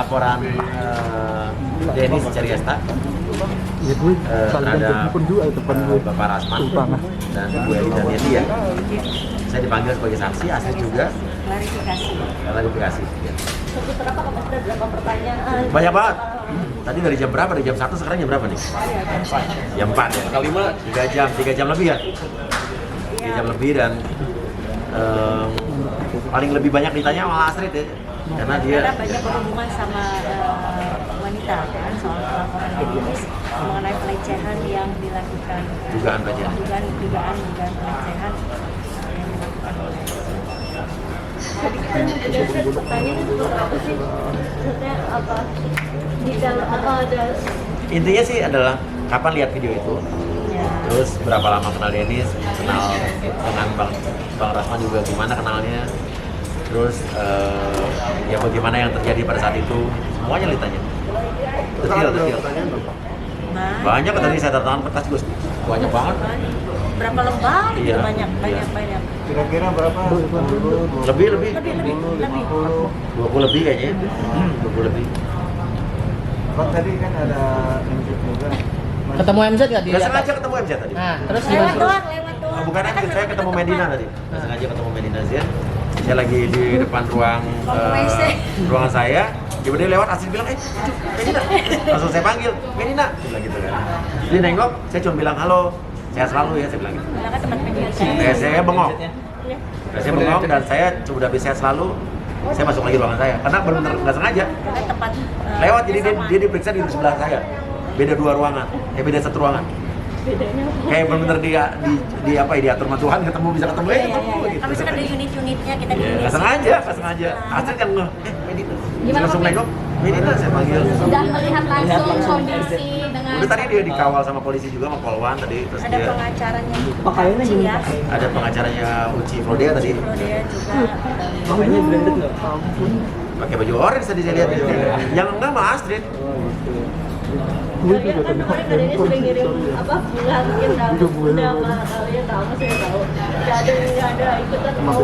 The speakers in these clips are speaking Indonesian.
laporan Dennis Cariasta terhadap Bapak Rasman dan Bu Edi Danieli ya. Saya dipanggil sebagai saksi, Astrid juga. Klarifikasi. Ya. Berapa pertanyaan? Banyak banget. Tadi dari jam berapa? Dari jam 1, sekarang jam berapa nih? Jam 4 ya. Kali 5, 3 jam lebih ya? 3 jam lebih dan paling lebih banyak ditanya malah Astrid ya. Karena banyak berhubungan sama wanita kan, soal laporan Dennis mengenai pelecehan yang dilakukan. Dugaan pelecehan Pelecehan yang dilakukan oleh. Tadi kita pertanyaan itu apa sih? Maksudnya apa? Di dalam ada? Intinya sih adalah kapan lihat video itu, terus berapa lama kenal Dennis, kenal dengan Bang Rasman juga gimana kenalnya, terus ya bagaimana yang terjadi pada saat itu, semuanya ditanya. Detail. Banyak tadi saya tangan kertas juga banyak banget. Berapa lembar? Iya. Banyak. Kira-kira berapa? Lebih. 20 lebih kayaknya. 20 lebih. Bang tadi kan ada MZ juga. Ketemu MZ nggak di Nggak atas? sengaja ketemu MZ tadi. Nah, terus lewat gimana? doang. Bukan MZ, saya ketemu Medina tadi. Nggak sengaja ketemu Medina Zian. Saya lagi di depan ruangan saya. Tiba-tiba lewat, Astrid bilang, itu Medina. Langsung saya panggil, Medina. Dia bilang gitu kan. Dia nengok, saya cuma bilang, halo, sehat selalu ya, saya bilang gitu. Bilangnya tempat pendidikan. Saya bengong. Saya bengong dan saya udah bisa sehat selalu. Saya masuk lagi ruangan saya, karena benar-benar nggak sengaja. Tempat Lewat, jadi dia diperiksa di sebelah saya. Beda 2 ruangan, beda 1 ruangan. bedanya. Kayak benar-benar di apa ya, diatur sama Tuhan, ketemu bisa ketemu gitu. Habis kan ada unit-unitnya kita di Nggak sengaja. Astrid kan Medina. Gimana, Langsung Pak? nengok, Medina saya panggil. Sudah melihat langsung kondisi dengan. Udah tadi dia dikawal sama polisi juga, sama Polwan tadi, terus Ada dia pengacaranya. Pakaiannya Uci ya. ada pengacaranya Uci Frodea tadi. Dia juga. Makanya branded nggak? Pakai baju orange tadi saya lihat. Yang enggak mah Astrid. Kalian kan kemarin adanya sudah ngirim apa bunga mungkin udah sama kalian tahu saya tahu. Nggak ada ikutan mau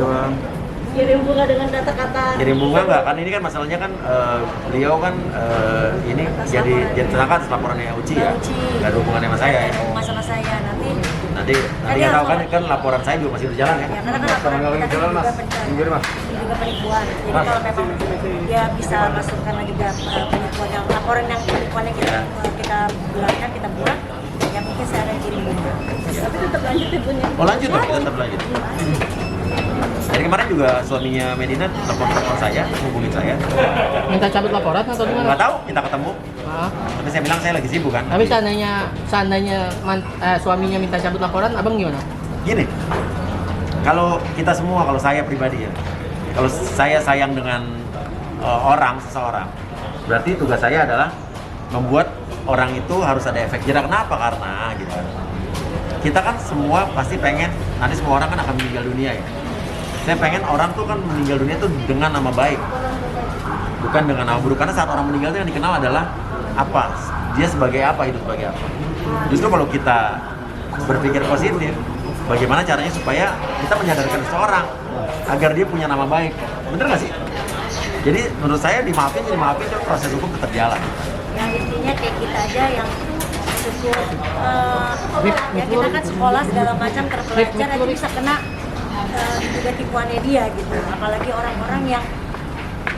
kirim bunga dengan kata-kata. Kirim bunga nggak kan, ini kan masalahnya kan beliau kan ini jadi tersangka atas laporannya Uci ya. Nggak ada hubungannya sama saya ya. Masalah saya Nanti nggak tahu kan laporan saya juga masih berjalan ya. Ya, karena kan laporan kita kan juga juga penipuan. Jadi kalau memang dia bisa masukkan lagi juga penipuan yang laporan yang penipuannya kita bulatkan, kita buat, ya mungkin saya akan kirim bunga. Tapi tetap lanjut ya bunga. Oh lanjut dong, tetap lanjut. Dari kemarin juga suaminya Medina telepon saya, hubungin saya. Minta cabut laporan atau gimana? Nggak tahu, minta ketemu. Ah. Tapi saya bilang saya lagi sibuk kan. Tapi seandainya suaminya minta cabut laporan, abang gimana? Gini, kalau kita semua, kalau saya pribadi ya, kalau saya sayang dengan seseorang, berarti tugas saya adalah membuat orang itu harus ada efek jerah. Kenapa? Karena gitu kan. Kita kan semua pasti pengen, nanti semua orang kan akan meninggal dunia ya. Saya pengen orang tuh kan meninggal dunia tuh dengan nama baik, bukan dengan nama buruk. Karena saat orang meninggal itu yang dikenal adalah apa, dia sebagai apa, hidup sebagai apa. Justru kalau kita berpikir positif, bagaimana caranya supaya kita menyadarkan seseorang agar dia punya nama baik, bener nggak sih? Jadi menurut saya dimaafin, proses hukum tetap jalan. Yang intinya kayak kita aja yang cukup ya kita kan sekolah segala macam terpelajar aja bisa kena juga tipuannya dia gitu. Apalagi orang-orang yang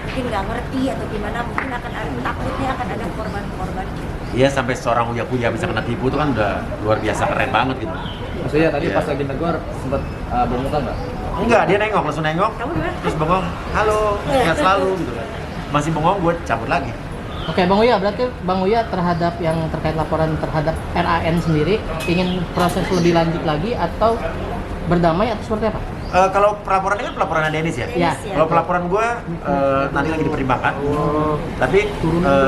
mungkin nggak ngerti atau gimana, mungkin akan ada takutnya akan ada korban-korban. Iya, sampai seorang uya-kuya bisa kena tipu itu kan udah luar biasa, keren banget gitu. Maksudnya tadi Iya. pas lagi negor sempat bermuka nggak? Enggak, dia nengok, langsung nengok, Kamu gimana? terus bengong, halo, sehat selalu gitu kan. Masih bengong, gue cabut lagi. Oke, Bang Uya, berarti Bang Uya terhadap yang terkait laporan terhadap RAN sendiri ingin proses lebih lanjut lagi atau berdamai atau seperti apa? Kalau pelaporan ini kan pelaporan Dennis ya? Iya. Kalau pelaporan gue nanti lagi dipertimbangkan. Tapi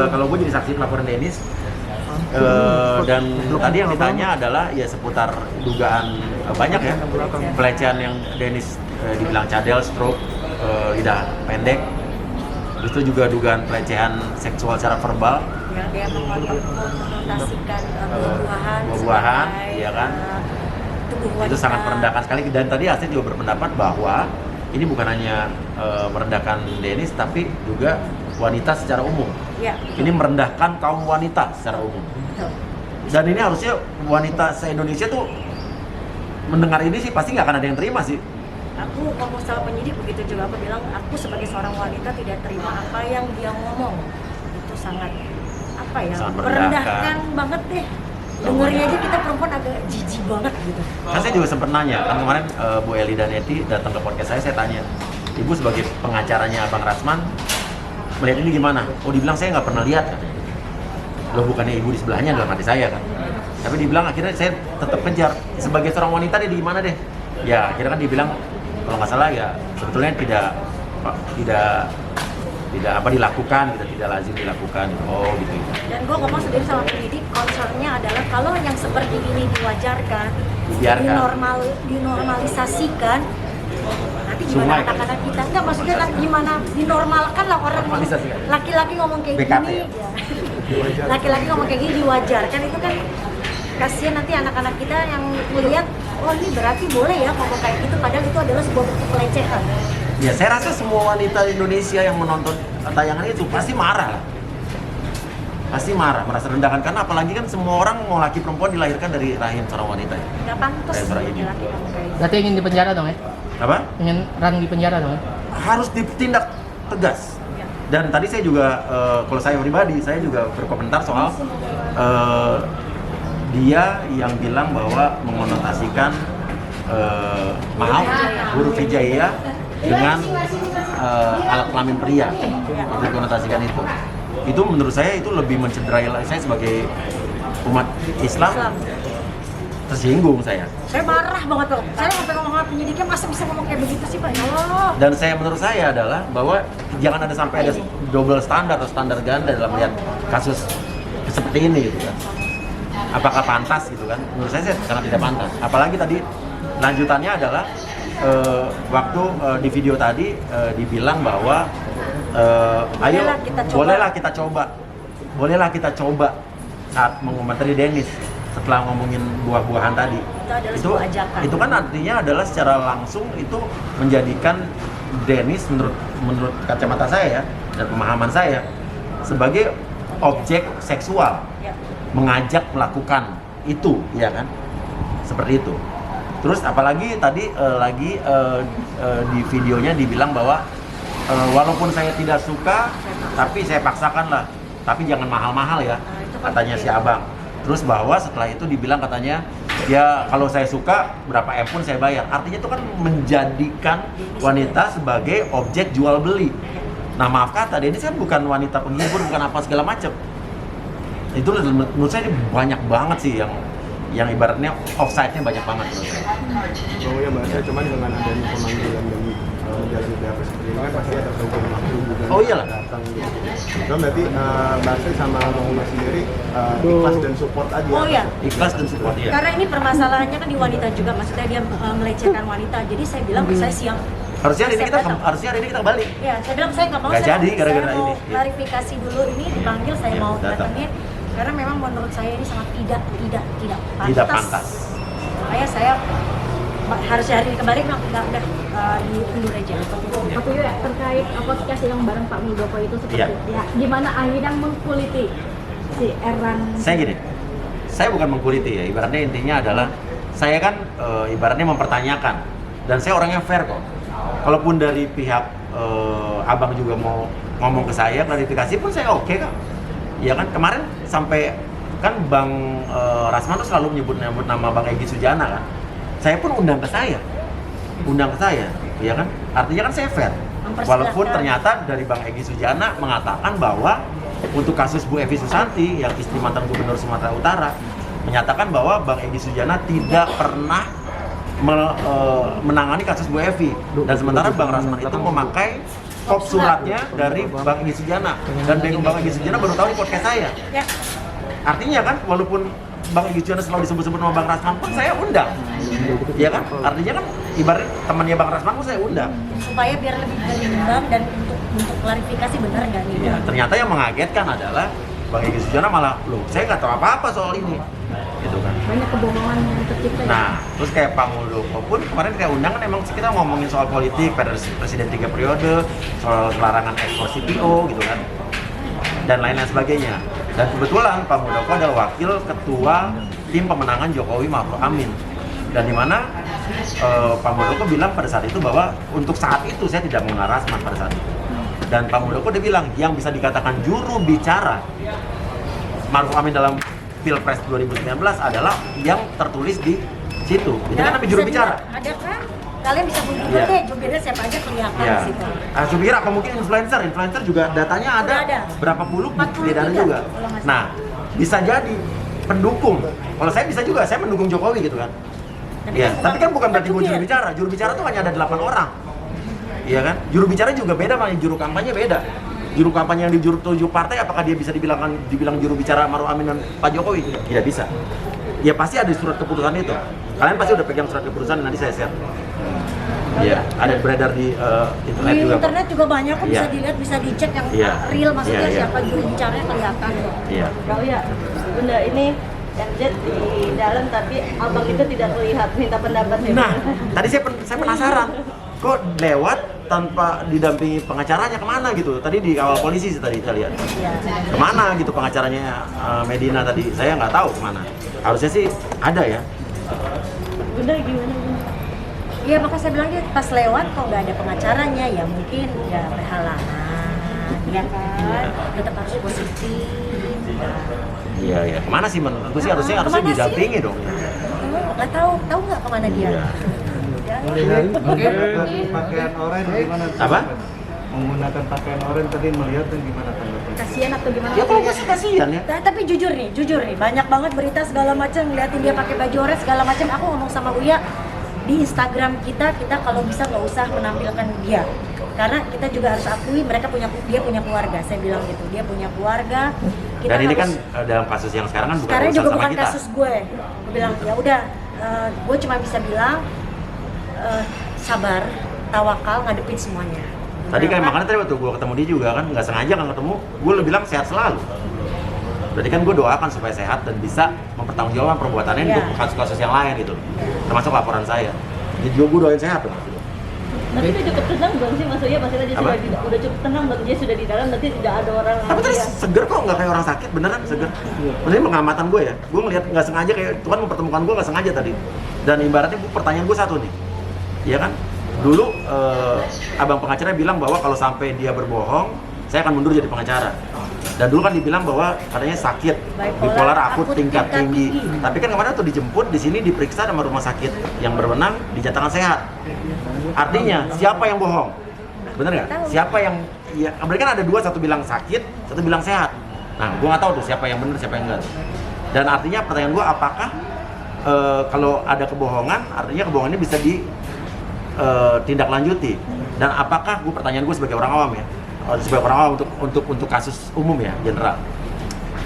kalau gue jadi saksi pelaporan Dennis, dan tadi yang ditanya adalah ya seputar dugaan banyak ya pelecehan yang Dennis dibilang cadel, stroke, lidah pendek. Itu juga dugaan pelecehan seksual secara verbal. Yang dia mengonotasikan buah-buahan, iya kan? Tubuh wanita. Itu sangat merendahkan sekali. Dan tadi Astrid juga berpendapat bahwa ini bukan hanya merendahkan Dennis, tapi juga wanita secara umum. Ya. Ini merendahkan kaum wanita secara umum. Betul. Dan ini harusnya wanita se-Indonesia tuh mendengar ini sih pasti nggak akan ada yang terima sih. Aku ngomong sama penyidik begitu juga, aku bilang aku sebagai seorang wanita tidak terima apa yang dia ngomong. Itu sangat apa ya? Sangat merendahkan banget deh. Dengernya aja kita perempuan agak jijik banget gitu. Kan saya juga sempat nanya, kan kemarin Bu Eli dan Eti datang ke podcast saya tanya, Ibu sebagai pengacaranya Abang Rasman melihat ini gimana? Oh, dibilang saya nggak pernah lihat katanya. Loh, bukannya ibu di sebelahnya dalam hati saya kan? Tapi dibilang akhirnya saya tetap kejar. Sebagai seorang wanita dia di mana deh? Ya akhirnya kan dibilang kalau nggak salah ya sebetulnya tidak apa dilakukan, tidak lazim dilakukan. Oh gitu. Dan gue ngomong sendiri sama penyidik, concernnya adalah kalau yang seperti ini diwajarkan, Dibiarkan. dinormalisasikan, nanti gimana Sungai, anak-anak kita? Enggak, maksudnya gimana dinormalkan lah orang Normalisasikan. laki-laki ngomong kayak BKT gini, ya? laki-laki ngomong kayak gini diwajarkan, itu kan kasihan nanti anak-anak kita yang melihat, oh ini berarti boleh ya ngomong kayak gitu, padahal itu adalah sebuah bentuk pelecehan. Ya saya rasa semua wanita Indonesia yang menonton tayangan itu pasti marah lah. Pasti marah, merasa rendahkan karena apalagi kan semua orang mau laki perempuan dilahirkan dari rahim seorang wanita. Nggak pantas Kayak suara ini. laki-laki ngomong kayak gitu. Berarti ingin di penjara dong ya? Apa? Ingin Ran di penjara dong ya? Harus ditindak tegas. Ya. Dan tadi saya juga, kalau saya pribadi, saya juga berkomentar soal dia yang bilang bahwa mengonotasikan maaf huruf hijaiyah dengan alat kelamin pria, dikonotasikan itu menurut saya itu lebih mencederai saya sebagai umat Islam. Tersinggung saya. Saya marah banget loh. Saya sampai ngomong sama penyidiknya, masa bisa ngomong kayak begitu sih Pak? Ya Allah. Dan menurut saya adalah bahwa jangan ada sampai ada double standar atau standar ganda dalam melihat kasus seperti ini gitu kan. Apakah pantas gitu kan? Menurut saya sangat tidak pantas. Apalagi tadi lanjutannya adalah waktu di video tadi dibilang bahwa ayo bolehlah kita coba saat mengomentari Dennis setelah ngomongin buah-buahan tadi. Itu adalah sebuah ajakan. Itu kan artinya adalah secara langsung itu menjadikan Dennis menurut kacamata saya dan pemahaman saya sebagai objek seksual, Ya. mengajak melakukan itu, ya kan? Seperti itu. Terus apalagi tadi di videonya dibilang bahwa walaupun saya tidak suka, tapi saya paksakan lah. Tapi jangan mahal-mahal ya, katanya si abang. Terus bahwa setelah itu dibilang katanya, ya kalau saya suka berapa M pun saya bayar. Artinya itu kan menjadikan wanita sebagai objek jual beli. Nah maaf kata, Dennis kan bukan wanita penghibur, bukan apa segala macam. Itu menurut saya banyak banget sih yang ibaratnya offside-nya banyak banget menurut saya. Oh ya Mbak, saya cuman dengan adanya pemanggilan dari menjalani BAP seperti ini kan pasti ada hukum waktu juga. Oh iyalah. Datang gitu. Nah, berarti Mbak Sri sama Mbak sendiri ikhlas dan support aja. Oh ya. Ikhlas dan support ya. Karena ini permasalahannya kan di wanita juga, maksudnya dia melecehkan wanita. Jadi saya bilang saya siap. Harusnya hari ini kita balik. Ya, saya bilang saya nggak mau. Nggak jadi gara-gara saya mau ini. klarifikasi dulu ini dipanggil, saya Iya, mau datang. datangin. Karena memang menurut saya ini sangat tidak pantas. Tidak pantas. Makanya saya harusnya hari ini kembali, nggak udah diundur aja. Pak Tuyo, terkait podcast yang bareng Pak Muldoko itu seperti Iya. ya, gimana akhirnya mengkuliti si Erran? Saya gini, saya bukan mengkuliti ya, ibaratnya intinya adalah saya kan ibaratnya mempertanyakan dan saya orangnya fair kok. Kalaupun dari pihak abang juga mau ngomong ke saya klarifikasi pun saya oke kok. Ya kan kemarin sampai kan Bang Rasman tuh selalu menyebut nama Bang Egy Sujana kan. Saya pun undang ke saya, ya kan? Artinya kan saya fair. Walaupun ternyata dari Bang Egy Sujana mengatakan bahwa untuk kasus Bu Evi Susanti yang istri mantan Gubernur Sumatera Utara menyatakan bahwa Bang Egy Sujana tidak pernah menangani kasus Bu Evi dan sementara Bang Rasman itu memakai suratnya dari Bang Egy Sujana dan Bang Egy Sujana baru tahu di podcast saya. Ya. Artinya kan walaupun Bang Egy Sujana selalu disebut-sebut sama Bang Rasman pun saya undang. Iya kan? Artinya kan ibarat temannya Bang Rasman pun saya undang. Supaya biar lebih berimbang dan untuk klarifikasi benar nggak nih? Ya, ternyata yang mengagetkan adalah Bang Egy Sujana malah, loh saya nggak tahu apa-apa soal ini. Gitu kan. Banyak kebohongan yang tercipta. Nah, terus kayak Pak Muldoko pun kemarin kita undang kan emang kita ngomongin soal politik, presiden 3 periode, soal larangan ekspor CPO gitu kan. dan lain-lain sebagainya. Dan kebetulan Pak Muldoko adalah wakil ketua tim pemenangan Jokowi Ma'ruf Amin. Dan di mana Pak Muldoko bilang pada saat itu bahwa untuk saat itu saya tidak mengarah Rasman pada saat itu. Dan Pak Muldoko dia bilang yang bisa dikatakan juru bicara Ma'ruf Amin dalam Pilpres 2019 adalah yang tertulis di situ. Itu kan namanya juru bicara. Ada kan? Kalian bisa Google deh, jubirnya siapa aja kelihatan Ya. di situ. Jubir apa mungkin influencer juga datanya ada, Udah ada. berapa puluh 43 beredar juga. kalau nggak salah. Nah, bisa jadi pendukung. Kalau saya bisa juga, saya mendukung Jokowi gitu kan. Iya, tapi kan bukan berarti gue juru bicara. Juru bicara tuh hanya ada 8 orang. Iya kan? Juru bicara juga beda sama juru kampanye beda. Juru kampanye yang di juru 7 partai apakah dia bisa dibilang juru bicara Ma'ruf Amin dan Pak Jokowi? Tidak bisa. Ya pasti ada surat keputusan itu. Kalian pasti udah pegang surat keputusan, nanti saya share. Iya, ada beredar di internet Di juga. internet juga banyak kok, bisa Iya. dilihat, bisa dicek yang Iya. real maksudnya Iya, iya. siapa juru bicaranya kelihatan kok. Iya. Kau ya, Bunda ini MZ di dalam tapi abang itu tidak terlihat, minta pendapatnya. Nah, tadi saya penasaran, kok lewat tanpa didampingi pengacaranya kemana gitu? Tadi di awal polisi sih tadi saya lihat. Iya. Kemana gitu pengacaranya Medina tadi? Saya nggak tahu kemana. Harusnya sih ada ya. Bunda gimana Bunda? Iya, makanya saya bilang dia pas lewat kok nggak ada pengacaranya, ya mungkin ya berhalangan, ya kan? Tetap harus positif. Iya ya. Kemana sih menurutku sih harusnya Kemana sih? didampingi dong. Nggak tahu nggak kemana dia? Iya. Ya. Pakaian oranye gimana? Apa? Menggunakan pakaian oranye tadi melihat dan gimana tanggapannya? Kasihan atau gimana? Ya kalau masih kasihan ya. Tapi jujur nih, banyak banget berita segala macam, ngeliatin dia pakai baju oranye segala macam. Aku ngomong sama Uya di Instagram kita kalau bisa nggak usah menampilkan dia, karena kita juga harus akui dia punya keluarga. Saya bilang gitu, dia punya keluarga. Kita Dan ini kan harus- dalam kasus yang sekarang kan bukan sekarang urusan juga sama bukan kita. kasus gue bilang ya udah, gue cuma bisa bilang sabar, tawakal, ngadepin semuanya. Tadi kan Kenapa? makanya tadi waktu gue ketemu dia juga kan nggak sengaja kan ketemu, gue lebih bilang sehat selalu. Berarti kan gue doakan supaya sehat dan bisa mempertanggungjawabkan perbuatannya Iya. untuk kasus-kasus yang lain gitu, termasuk laporan saya. Jadi juga gue doain sehat tuh. Nanti udah cukup tenang belum sih Mas Uya? Maksudnya dia Apa? udah cukup tenang belum, dia sudah di dalam, nanti tidak ada orang Tapi tadi lagi ya. seger kok, nggak kayak orang sakit, beneran seger. Maksudnya pengamatan gue ya, gue ngeliat nggak sengaja kayak Tuhan mempertemukan gue nggak sengaja tadi. Dan ibaratnya pertanyaan gue satu nih, iya kan? Dulu abang pengacara bilang bahwa kalau sampai dia berbohong, saya akan mundur jadi pengacara. Dan dulu kan dibilang bahwa katanya sakit, bipolar akut tingkat tinggi. Tapi kan kemarin tuh dijemput di sini diperiksa sama rumah sakit yang berwenang dinyatakan sehat. Artinya siapa yang bohong? Bener nggak? Siapa yang ya? Berarti kan ada dua, satu bilang sakit, satu bilang sehat. Nah, gua nggak tahu tuh siapa yang benar, siapa yang enggak. Dan artinya pertanyaan gua apakah kalau ada kebohongan, artinya kebohongan ini bisa ditindaklanjuti. Dan apakah pertanyaan gue sebagai orang awam ya? Sebagai orang awam untuk kasus umum ya, general.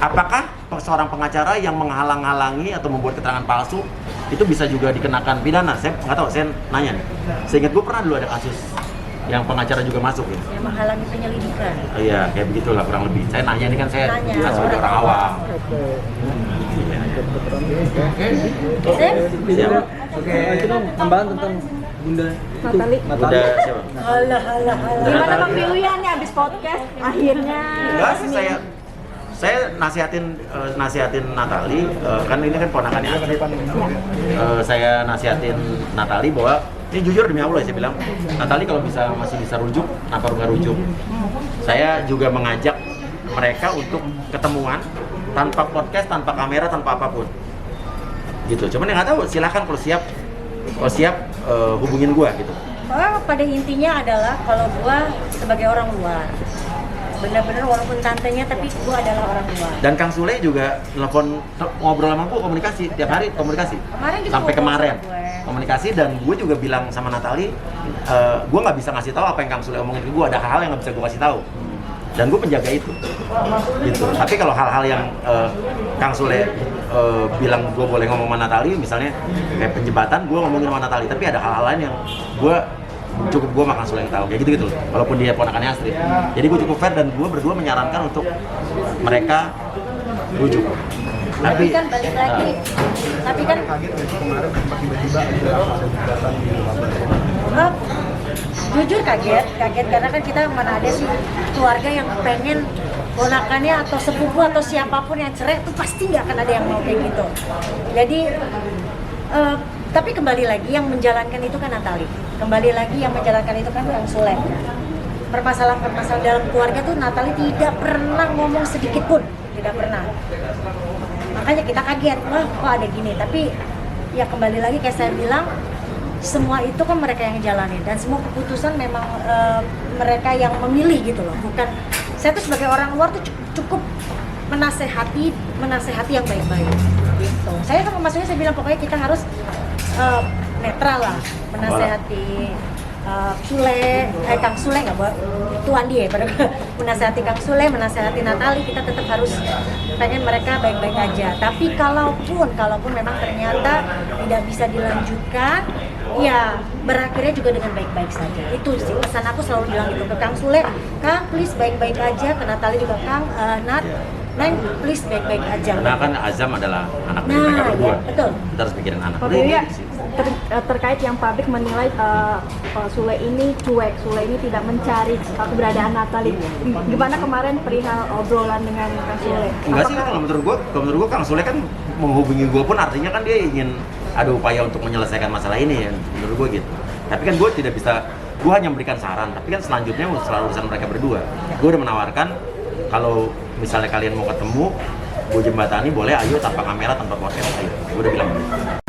Apakah seorang pengacara yang menghalang-halangi atau membuat keterangan palsu itu bisa juga dikenakan pidana? Saya nggak tahu, saya nanya nih. Seingat gue pernah dulu ada kasus yang pengacara juga masuk ya. Yang menghalangi penyelidikan. Iya, kayak begitulah kurang lebih. Saya nanya ini kan saya Nanya, juga sebagai orang awam. Siapa? Oke, itu dong tambahan tentang Bunda Natali. Udah siapa? Halah. Gimana Bang Piuya nih abis podcast akhirnya? Enggak sih, saya nasihatin Natali, kan ini kan ponakannya Astrid. Saya nasihatin Natali bahwa ini jujur demi Allah saya bilang, Natali kalau masih bisa rujuk, kenapa nggak rujuk? Saya juga mengajak mereka untuk ketemuan tanpa podcast, tanpa kamera, tanpa apapun. Gitu. Cuman yang nggak tahu, silakan kalau siap hubungin gua gitu. Pada intinya adalah kalau gua sebagai orang luar, benar-benar walaupun tantenya tapi gua adalah orang luar. Dan Kang Sule juga ngobrol sama gua, komunikasi tiap hari komunikasi. Kemarin juga Sampai ngobrol kemarin sama gue. komunikasi, dan gue juga bilang sama Natali, gue nggak bisa ngasih tahu apa yang Kang Sule omongin ke gue, ada hal-hal yang nggak bisa gue kasih tahu. Dan gue penjaga itu, gitu. Tapi kalau hal-hal yang Kang Sule bilang gue boleh ngomong sama Natali, misalnya kayak penjebatan, gue ngomongin sama Natali. Tapi ada hal-hal lain yang cukup gue sama Kang Sule yang tahu, kayak gitu. Walaupun dia ponakannya Astrid. Jadi gue cukup fair dan gue berdua menyarankan untuk mereka rujuk. Tapi kan balik lagi, tapi kan Kaget nggak sih kemarin sempat tiba-tiba ada gugatan di jujur kaget karena kan kita mana ada sih keluarga yang pengen ponakannya atau sepupu atau siapapun yang cerai itu pasti nggak akan ada yang mau kayak gitu. Jadi tapi kembali lagi yang menjalankan itu kan Natali, kembali lagi yang menjalankan itu kan Kang Sule. Permasalahan dalam keluarga tuh Natali tidak pernah ngomong sedikit pun, tidak pernah. Makanya kita kaget, wah kok ada gini. Tapi ya kembali lagi kayak saya bilang, semua itu kan mereka yang jalanin dan semua keputusan memang mereka yang memilih gitu loh. Bukan saya tuh sebagai orang luar tuh cukup menasehati yang baik-baik gitu. Saya sama Mas Uya saya bilang pokoknya kita harus netral lah menasehati Kang Sule nggak boleh itu Andi ya, menasehati Kang Sule, menasehati Natali, kita tetap harus pengen mereka baik-baik aja. Tapi kalaupun memang ternyata tidak bisa dilanjutkan, ya berakhirnya juga dengan baik-baik saja. Itu sih pesan aku selalu bilang gitu ke Kang Sule, Kang please baik-baik aja, ke Natali juga Kang, Neng please baik-baik aja. Karena kan Azam adalah anak dari mereka berdua. Ya, betul. Kita harus pikirin anak. Pak Buya, terkait yang publik menilai Sule ini cuek, Sule ini tidak mencari keberadaan Natali. Gimana kemarin perihal obrolan dengan Kang Sule? Enggak sih, kalau menurut gua Kang Sule kan menghubungi gua pun artinya kan dia ingin ada upaya untuk menyelesaikan masalah ini ya, menurut gua gitu. Tapi kan gua tidak bisa, gua hanya memberikan saran, tapi kan selanjutnya selalu urusan mereka berdua. Gua udah menawarkan kalau misalnya kalian mau ketemu, gua jembatani boleh, ayo tanpa kamera, tanpa podcast, ayo. Gua udah bilang begitu.